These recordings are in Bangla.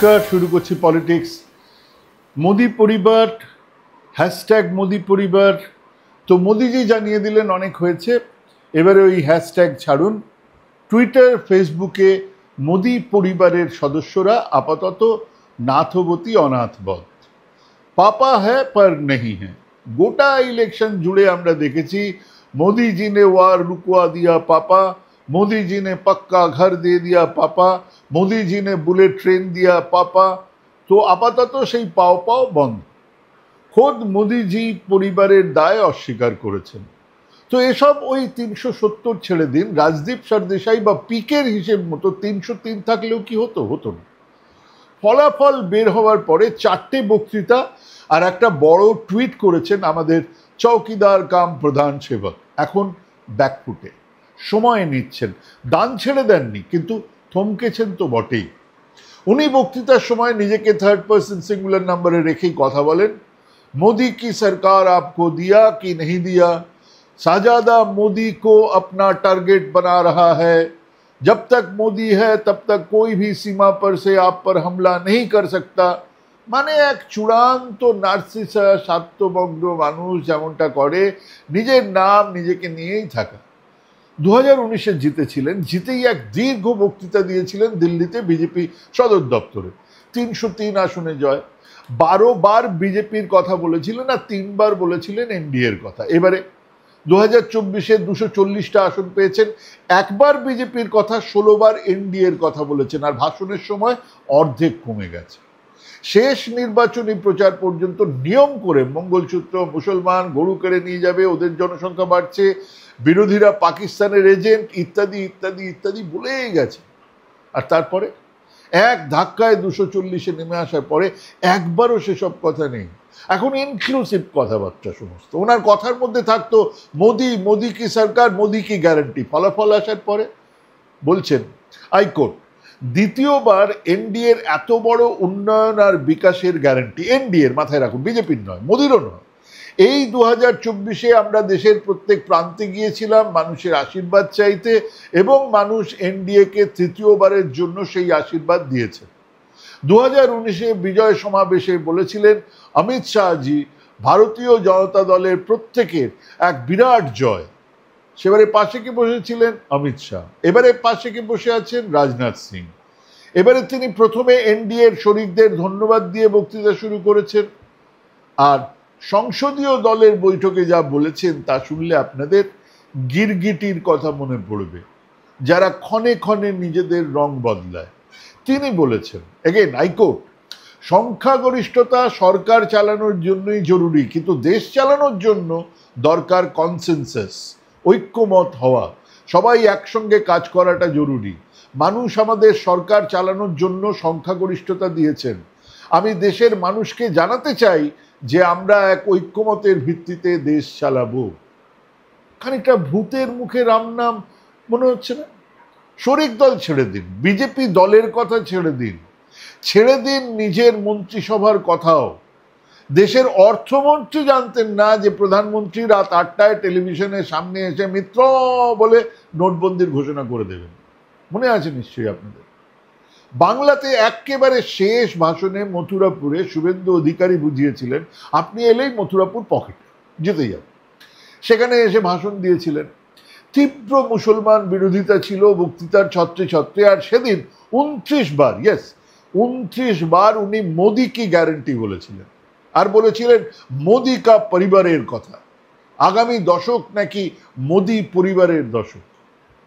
নমস্কার, শুরু করছি পলিটিক্স। মোদি পরিবার, হ্যাশট্যাগ মোদি পরিবার। তো মোদিজি জানিয়ে দিলেন অনেক হয়েছে, এবারে ওই হ্যাশট্যাগ ছাড়ুন। টুইটার, ফেসবুকে মোদি পরিবারের সদস্যরা আপাতত নাথবতী অনাথবধ। পাপা হ্যাঁ পর নেই হ্যাঁ। গোটা ইলেকশন জুড়ে আমরা দেখেছি मोदी जी ने वार रुकवा दिया पापा, मोदी जी ने पक्का घर दे दिया पापा, मोदी जी ने बुलेट ट्रेन दिया पापा। तो আপাতত সেই পাও পাও বন্ধ। খোদ মোদিজি পরিবারের দায় অস্বীকার করেছেন। তো এসব ওই ৩৭০ ছেড়ে দিন, রাজদীপ সরদেশাই বা পিকের হিসেব মতো ৩০৩ থাকলেও কি হতো? হতো না। ফলাফল বের হওয়ার পরে 4টে বক্তৃতা আর একটা বড় টুইট করেছেন আমাদের চৌকিদার কাম প্রধান সেবক। এখন ব্যাকফুটে, সময় নিচ্ছেন, দান ছেড়ে দেননি, কিন্তু থমকেছেন তো বটেই। উনি বক্তৃতার সময় নিজেকে থার্ড পার্সন সিঙ্গুলার নাম্বারে রেখেই কথা বলেন। मोदी की सरकार आपको दिया कि नहीं दिया, साजादा मोदी को अपना टारगेट बना रहा है, जब तक मोदी है तब तक कोई भी सीमा पर से आप पर हमला नहीं कर सकता। মানে এক চূড়ান্ত নার্সিসা স্বার্থমগ্ন মানুষ যেমনটা করে, নিজের নাম নিজেকে নিয়েই থাকা। 2019-এ জিতেছিলেন, জিতেই এক দীর্ঘ বক্তৃতা দিয়েছিলেন দিল্লিতে বিজেপি সদর দপ্তরে। 303 আসনে জয়, 12 বার বিজেপির কথা বলেছিলেন আর 3 বার বলেছিলেন এনডিএর কথা। এবারে 2024-এ 240টা আসন পেয়েছেন, একবার বিজেপির কথা, 16 বার এনডিএর কথা বলেছেন, আর ভাষণের সময় অর্ধেক কমে গেছে। শেষ নির্বাচনী প্রচার পর্যন্ত নিয়ম করে মঙ্গলসূত্র, মুসলমান, গরু কেড়ে নিয়ে যাবে, ওদের জনসংখ্যা বাড়ছে, বিরোধীরা পাকিস্তানের এজেন্ট, ইত্যাদি ইত্যাদি ইত্যাদি বলেই গেছে। আর তারপরে এক ধাক্কায় 240-এ নেমে আসার পরে একবারও সেসব কথা নেই। এখন ইনক্লুসিভ কথাবার্তা সমস্ত। ওনার কথার মধ্যে থাকতো মোদি, মোদি কি সরকার, মোদি কি গ্যারান্টি। ফলাফল আসার পরে বলছেন হাইকোর্ট দ্বিতীয়বার এনডিএর এত বড় উন্নয়ন আর বিকাশের গ্যারান্টি, এনডিএর, মাথায় রাখুন, বিজেপির নয়, মোদিরও নয়। এই 2024-এ আমরা দেশের প্রত্যেক প্রান্তে গিয়েছিলাম মানুষের আশীর্বাদ চাইতে, এবং মানুষ এনডিএকে তৃতীয়বারের জন্য সেই আশীর্বাদ দিয়েছে। 2019-এ বিজয় সমাবেশে বলেছিলেন অমিত শাহজি, ভারতীয় জনতা দলের প্রত্যেকের এক বিরাট জয়। সেবারে পাশে কে বসেছিলেন অমিত শাহ, এবারে পাশে কে বসে আছেন রাজনাথ সিং। এবারে তিনি প্রথমে এনডিএর শরিকদের ধন্যবাদ দিয়ে বক্তৃতা শুরু করেছেন, আর সংসদীয় দলের বৈঠকে যা বলেছেন তা শুনলে আপনাদের গিরগিটির কথা মনে পড়বে, যারা ক্ষণে ক্ষণে নিজেদের রং বদলায়। তিনি বলেছেন, এগেন হাইকোর্ট, সংখ্যাগরিষ্ঠতা সরকার চালানোর জন্যই জরুরি, কিন্তু দেশ চালানোর জন্য দরকার কনসেনসাস, ঐক্যমত হওয়া, সবাই একসঙ্গে কাজ করাটা জরুরি। মানুষ আমাদের সরকার চালানোর জন্য সংখ্যাগরিষ্ঠতা দিয়েছেন। আমি দেশের মানুষকে জানাতে চাই যে আমরা এক ঐক্যমতের ভিত্তিতে দেশ চালাবো। খানিকটা ভূতের মুখে রাম নাম মনে হচ্ছে না? শরিক দল ছেড়ে দিন, বিজেপি দলের কথা ছেড়ে দিন, ছেড়ে দিন নিজের মন্ত্রিসভার কথাও। দেশের অর্থমন্ত্রী জানতেন না যে প্রধানমন্ত্রী রাত 8টায় টেলিভিশনের সামনে এসে মিত্র বলে নোটবন্দির ঘোষণা করে দেবেন। মনে আছে নিশ্চয়ই আপনাদের। বাংলাতে একেবারে শেষ ভাষণে মথুরাপুরে শুভেন্দু অধিকারী বুঝিয়েছিলেন আপনি এলেই মথুরাপুর পকেটে যেতে যাবে। সেখানে এসে ভাষণ দিয়েছিলেন। তীব্র মুসলমান বিরোধিতা ছিল বক্তৃতার ছত্রে ছত্রে, আর সেদিন 29 বার, ইয়েস 29 বার উনি মোদি কি গ্যারান্টি বলেছিলেন, আর বলেছিলেন মোদি কা পরিবারের কথা। আগামী দশক নাকি মোদি পরিবারের দশক।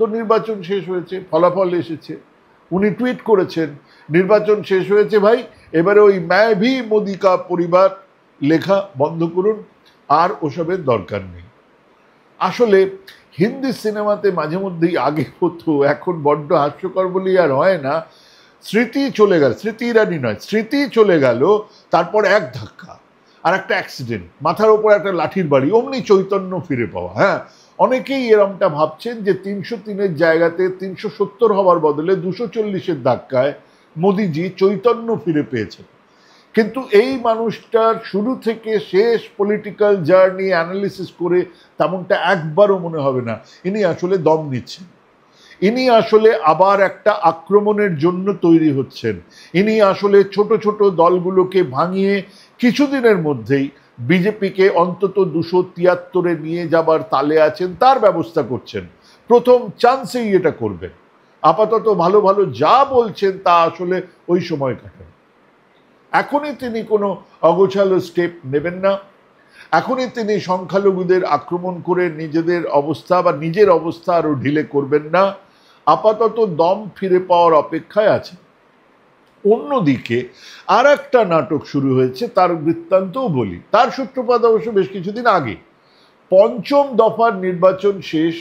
তো নির্বাচন শেষ হয়েছে, ফলাফল এসেছে, উনি টুইট করেছেন নির্বাচন শেষ হয়েছে ভাই, এবারে ওই ম্যায় ভি মোদি কা পরিবার লেখা বন্ধ করুন, আর ওসবের দরকার নেই। আসলে হিন্দি সিনেমাতে মাঝে মধ্যেই, আগে হতো, এখন বড্ড হাস্যকর বলেই আর হয় না, স্মৃতি চলে গেল, স্মৃতি ইরানি নয়, স্মৃতি চলে গেল, তারপর এক ধাক্কা আর একটা অ্যাক্সিডেন্ট, মাথার ওপর একটা লাঠির বাড়ি, অমনি চৈতন্য ফিরে পাওয়া। হ্যাঁ, অনেকেই এরমটা ভাবছেন যে 303-এর জায়গাতে 370 হওয়ার বদলে 240-এর ধাক্কায় মোদিজি চৈতন্য ফিরে পেয়েছেন। কিন্তু এই মানুষটার শুরু থেকে শেষ পলিটিক্যাল জার্নি অ্যানালিসিস করে তেমনটা একবারও মনে হবে না ইনি আসলে দম নিচ্ছেন। ইনি আসলে আবার একটা আক্রমণের জন্য তৈরি হচ্ছেন। ইনি আসলে ছোট ছোট দলগুলোকে ভাঙিয়ে কিছুদিনের মধ্যেই বিজেপিকে অন্তত 273-এ নিয়ে যাবার তালে আছেন, তার ব্যবস্থা করছেন। প্রথম চান্সেই এটা করবেন। আপাতত ভালো ভালো যা বলছেন তা আসলে ওই সময় কাটান। এখনই তিনি কোনো অগোছালো স্টেপ নেবেন না। এখনই তিনি সংখ্যালঘুদের আক্রমণ করে নিজেদের অবস্থা বা নিজের অবস্থা আরো ঢিলে করবেন না। আপাতত দম ফিরে পাওয়ার অপেক্ষায় আছে। অন্যদিকে আর একটা নাটক শুরু হয়েছে, তার বৃত্তান্তও বলি। তার সূত্রপাত অবশ্য বেশ কিছুদিন আগে। পঞ্চম দফার নির্বাচন শেষ,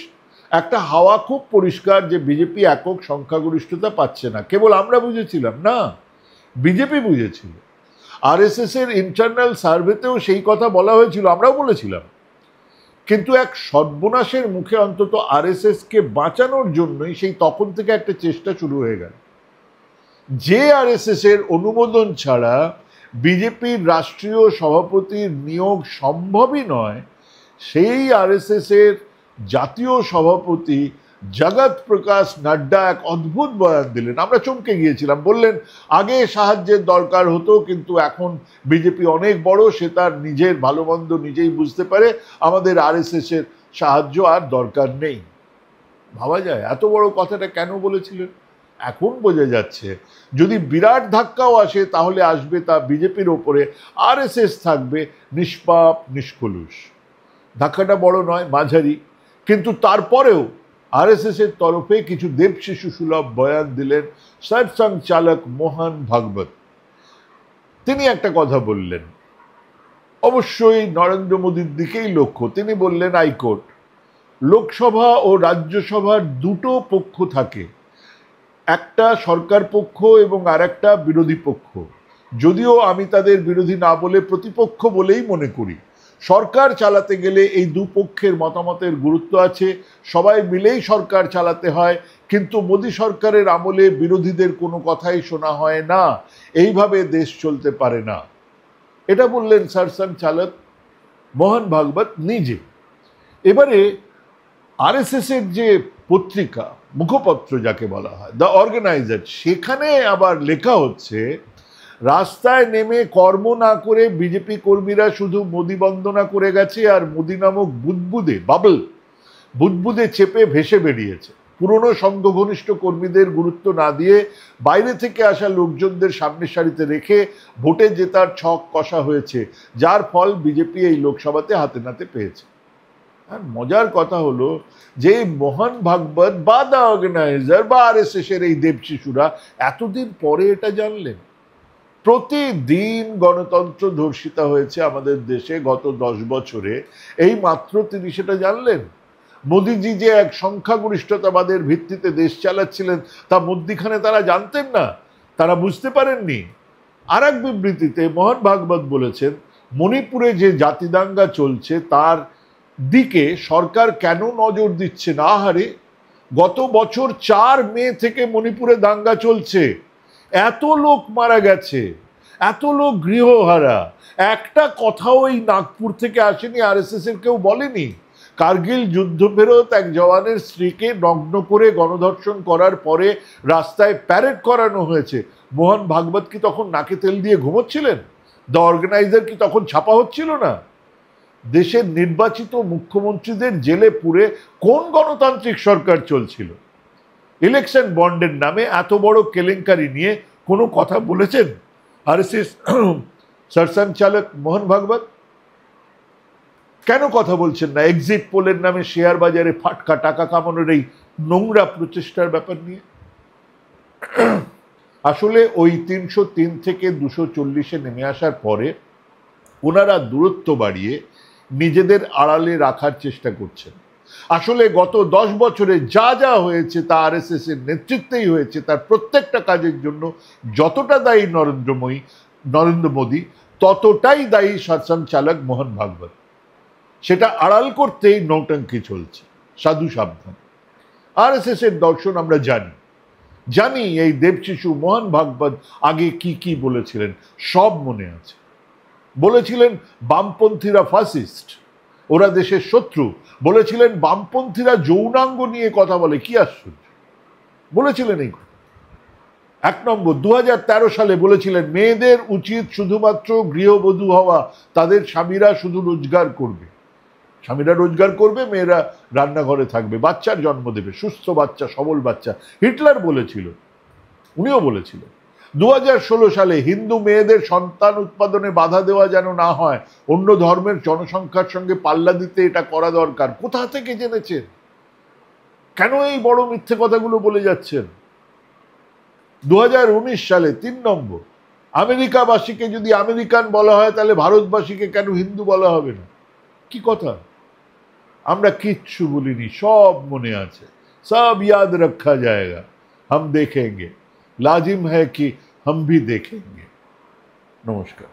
একটা হাওয়া খুব পরিষ্কার যে বিজেপি একক সংখ্যাগরিষ্ঠতা পাচ্ছে না। কেবল আমরা বুঝেছিলাম না, বিজেপি বুঝেছিল। আরএসএস এর ইন্টারনাল সার্ভেতেও সেই কথা বলা হয়েছিল, আমরাও বলেছিলাম। কিন্তু এক সর্বনাশের মুখে অন্তত আরএসএস কে বাঁচানোর জন্যই সেই তখন থেকে একটা চেষ্টা শুরু হয়ে গেল। যে আরএসএস এর অনুমোদন ছাড়া বিজেপির রাষ্ট্রীয় সভাপতির নিয়োগ সম্ভবই নয়, সেই আরএসএস এর জাতীয় সভাপতি জগৎ প্রকাশ নাড্ডা এক অদ্ভুত বয়ান দিলেন। আমরা চমকে গিয়েছিলাম। বললেন, আগে সাহায্যের দরকার হতো, কিন্তু এখন বিজেপি অনেক বড়, সে তার নিজের ভালো মন্দ নিজেই বুঝতে পারে, আমাদের আরএসএস এর সাহায্য আর দরকার নেই। ভাবা যায় এত বড় কথাটা কেন বলেছিলেন? এখন বোঝা যাচ্ছে যদি বিরাট ধাক্কাও আসে তাহলে আসবে তা বিজেপির ওপরে, আরএসএস থাকবে নিষ্পাপ নিষ্কলুষ। ধাক্কাটা বড় নয়, মাঝারি, কিন্তু তারপরেও আরএসএস এর তরফে কিছু দেবশিশু সুলভ বয়ান দিলেন সারসংঘ চালক মোহন ভাগবত। তিনি একটা কথা বললেন, অবশ্যই নরেন্দ্র মোদীর দিকেই লক্ষ্য। তিনি বললেন, হাইকোর্ট, লোকসভা ও রাজ্যসভার দুটো পক্ষ থাকে, একটা সরকার পক্ষ এবং আর একটা বিরোধী পক্ষ। যদিও আমি তাদের বিরোধী না বলে প্রতিপক্ষ বলেই মনে করি। সরকার চালাতে গেলে এই দুপক্ষের মতামতের গুরুত্ব আছে, সবাই মিলেই সরকার চালাতে হয়, কিন্তু মোদী সরকারের আমলে বিরোধীদের কোনো কথাই শোনা হয় না, এইভাবে দেশ চলতে পারে না। এটা বললেন সারসংঘ চালক মোহন ভাগবত নিজে। এবারে আরএসএস এর যে পত্রিকা, মুখপত্র যাকে বলা হয়, দ্য অর্গানাইজার, সেখানে আবার লেখা হচ্ছে, রাস্তায় নেমে কর্ম না করে বিজেপি কর্মীরা শুধু মোদি বন্দনা করে গেছে আর মোদি নামক বুদবুদে বাবল বুদবুদে চেপে ভেসে বেরিয়েছে। পুরনো সংঘ ঘনিষ্ঠ কর্মীদের গুরুত্ব না দিয়ে বাইরে থেকে আসা লোকজনদের সামনের সারিতে রেখে ভোটে জেতার ছক কষা হয়েছে, যার ফল বিজেপি এই লোকসভাতে হাতে নাতে পেয়েছে। আর মজার কথা হলো যে মোহন ভাগবত বা দ্য অর্গানাইজার বা আরএসএস এর এই দেবশিশুরা এতদিন পরে এটা জানলেন। প্রতিদিন গণতন্ত্র ধর্ষিতা হয়েছে আমাদের দেশে গত 10 বছরে, এই মাত্র তিনি সেটা জানলেন। মোদিজি যে এক সংখ্যাগরিষ্ঠতাবাদের ভিত্তিতে দেশ চালাচ্ছিলেন তা মধ্যিখানে তারা জানতেন না, তারা বুঝতে পারেননি। আর এক বিবৃতিতে মোহন ভাগবত বলেছেন, মণিপুরে যে জাতিদাঙ্গা চলছে তার দিকে সরকার কেন নজর দিচ্ছে না? হারে, গত বছর 4 মে থেকে মণিপুরে দাঙ্গা চলছে, এত লোক মারা গেছে, এত লোক গৃহহারা, একটা কথাও এই নাগপুর থেকে আসেনি, আরএসএস এর কেউ বলেনি। কার্গিল যুদ্ধ ফেরত এক জওয়ানের স্ত্রীকে নগ্ন করে গণধর্ষণ করার পরে রাস্তায় প্যারেড করানো হয়েছে। মোহন ভাগবত কি তখন নাকে তেল দিয়ে ঘুমোচ্ছিলেন? দ্য অর্গানাইজার কি তখন ছাপা হচ্ছিল না? দেশের নির্বাচিত মুখ্যমন্ত্রীদের জেলে পুরে কোন গণতান্ত্রিক সরকার চলছিল? ইলেকশন বন্ডের নামে এত বড় কেলেঙ্কারি নিয়ে কোনো কথা বলেছেন আরএসএস সারসংঘ চালক মোহন ভাগবত? কেন কথা বলছেন না এক্সিট পোলের নামে শেয়ার বাজারে ফাটকা টাকা কামানোর এই নোংরা প্রচেষ্টার ব্যাপার নিয়ে? আসলে ওই 303 থেকে 240-এ নেমে আসার পরে ওনারা দূরত্ব বাড়িয়ে নিজেদের আড়ালে রাখার চেষ্টা করছেন। আসলে গত 10 বছরে যা যা হয়েছে তা আরএসএস এর নেতৃত্বেই হয়েছে। তার প্রত্যেকটা কাজের জন্য যতটা দায়ী নরেন্দ্র মোদী, ততটাই দায়ী সারসংঘ চালক মোহন ভাগবত। সেটা আড়াল করতেই নৌটঙ্কি চলছে। সাধু সাবধান। আরএসএস এর দর্শন আমরা জানি এই দেবশিশু মোহন ভাগবত আগে কি কি বলেছিলেন সব মনে আছে। বলেছিলেন বামপন্থীরা ফাসিস্ট, ওরা দেশের শত্রু। বলেছিলেন বামপন্থীরা যৌনাঙ্গ নিয়ে কথা বলে, কি আশ্চর্য। বলেছিলেন এই কথা। 1 নম্বর, 2013 সালে বলেছিলেন মেয়েদের উচিত শুধুমাত্র গৃহবধূ হওয়া, তাদের স্বামীরা শুধু রোজগার করবে, স্বামীরা রোজগার করবে, মেয়েরা রান্নাঘরে থাকবে, বাচ্চার জন্ম দেবে, সুস্থ বাচ্চা, সবল বাচ্চা। হিটলার বলেছিল, উনিও বলেছিলেন। 2016 সালে হিন্দু মেয়েদের সন্তান উৎপাদনে বাধা দেওয়া যেন না হয়, অন্য ধর্মের জনসংখ্যার সঙ্গে পাল্লা দিতে এটা করা দরকার। কোথা থেকে জেনেছেন? কেন এই বড় মিথ্যে কথাগুলো বলে যাচ্ছেন? 2019 সালে 3 নম্বর, আমেরিকাবাসীকে যদি আমেরিকান বলা হয় তাহলে ভারতবাসীকে কেন হিন্দু বলা হবে না? কি কথা? আমরা কিচ্ছু বলিনি, সব মনে আছে, সব याद रखा जाएगा, हम देखेंगे, लाजिम है कि हम भी देखेंगे। नमस्कार।